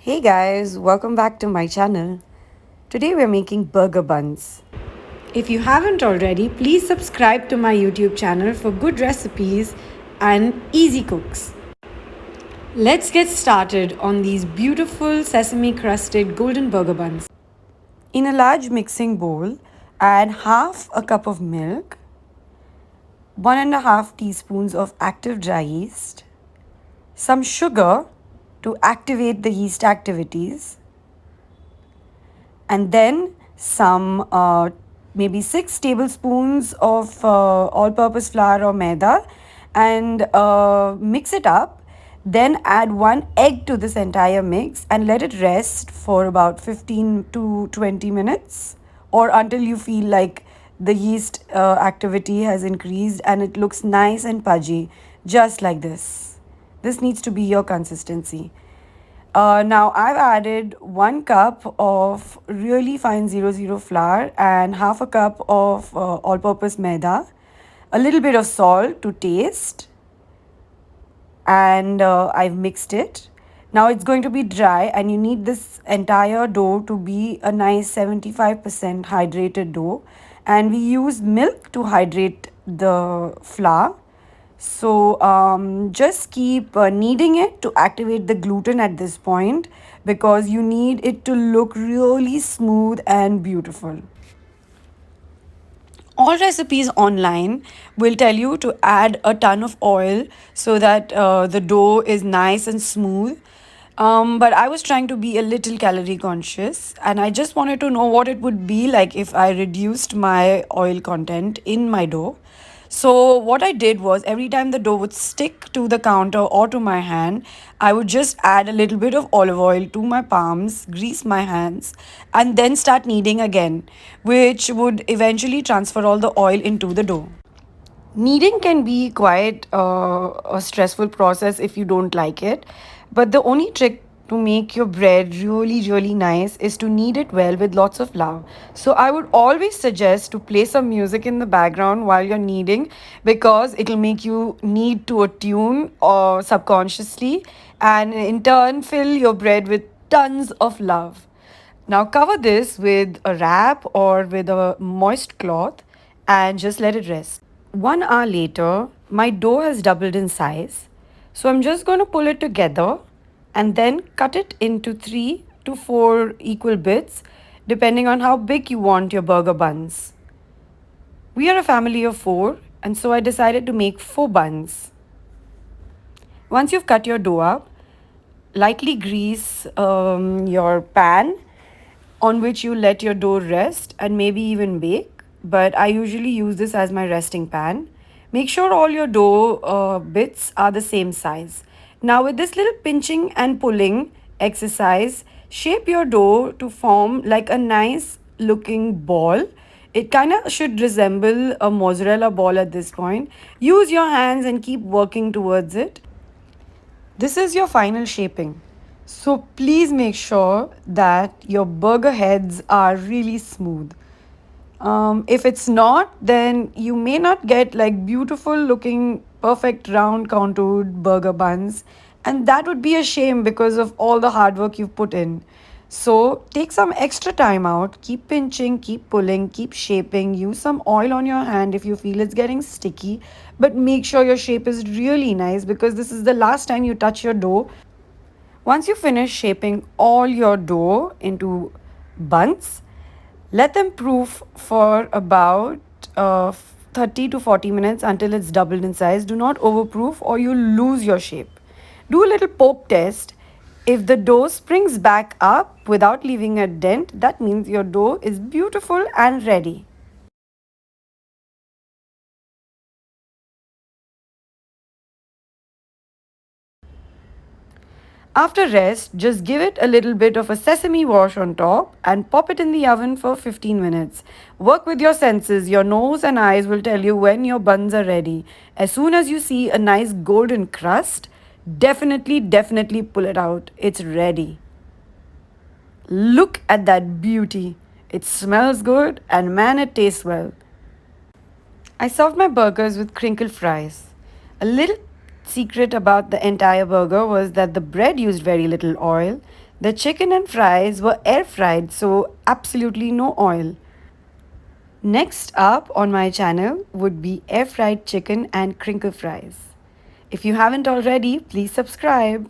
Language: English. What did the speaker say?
Hey guys, welcome back to my channel. Today we're making burger buns. If you haven't already, please subscribe to my YouTube channel for good recipes and easy cooks. Let's get started on these beautiful sesame crusted golden burger buns. In a large mixing bowl, add half a cup of milk, 1.5 teaspoons of active dry yeast, some sugar to activate the yeast activities, and then some maybe 6 tablespoons of all-purpose flour or maida and mix it up. Then add 1 egg to this entire mix and let it rest for about 15 to 20 minutes or until you feel like the yeast activity has increased and it looks nice and pudgy, just like this. This needs to be your consistency. Now I've added 1 cup of really fine 00 flour and half a cup of all-purpose maida, a little bit of salt to taste, and I've mixed it. Now it's going to be dry and you need this entire dough to be a nice 75% hydrated dough, and we use milk to hydrate the flour. So just keep kneading it to activate the gluten at this point because you need it to look really smooth and beautiful. All recipes online will tell you to add a ton of oil so that the dough is nice and smooth. But I was trying to be a little calorie conscious and I just wanted to know what it would be like if I reduced my oil content in my dough. So what I did was every time the dough would stick to the counter or to my hand, I would just add a little bit of olive oil to my palms, grease my hands, and then start kneading again, which would eventually transfer all the oil into the dough. Kneading can be quite a stressful process if you don't like it, but the only trick to make your bread really nice is to knead it well with lots of love. So I would always suggest to play some music in the background while you're kneading because it'll make you knead to a tune or subconsciously and in turn fill your bread with tons of love. Now cover this with a wrap or with a moist cloth and just let it rest. 1 hour later, my dough has doubled in size. So I'm just going to pull it together and then cut it into 3 to 4 equal bits depending on how big you want your burger buns. We are a family of 4 and so I decided to make 4 buns. Once you've cut your dough up, lightly grease your pan on which you let your dough rest and maybe even bake. But I usually use this as my resting pan. Make sure all your dough bits are the same size. Now with this little pinching and pulling exercise, shape your dough to form like a nice looking ball. It kind of should resemble a mozzarella ball at this point. Use your hands and keep working towards it. This is your final shaping. So please make sure that your burger heads are really smooth. If it's not, then you may not get like beautiful looking, perfect round contoured burger buns. And that would be a shame because of all the hard work you've put in. So take some extra time out, keep pinching, keep pulling, keep shaping, use some oil on your hand if you feel it's getting sticky, but make sure your shape is really nice because this is the last time you touch your dough. Once you finish shaping all your dough into buns, let them proof for about 30 to 40 minutes until it's doubled in size. Do not overproof or you'll lose your shape. Do a little poke test. If the dough springs back up without leaving a dent, that means your dough is beautiful and ready. After rest, just give it a little bit of a sesame wash on top and pop it in the oven for 15 minutes. Work with your senses. Your nose and eyes will tell you when your buns are ready. As soon as you see a nice golden crust, definitely pull it out. It's ready. Look at that beauty. It smells good and man, it tastes well. I served my burgers with crinkle fries. A little secret about the entire burger was that the bread used very little oil. The chicken and fries were air fried, so absolutely no oil. Next up on my channel would be air fried chicken and crinkle fries. If you haven't already, please subscribe.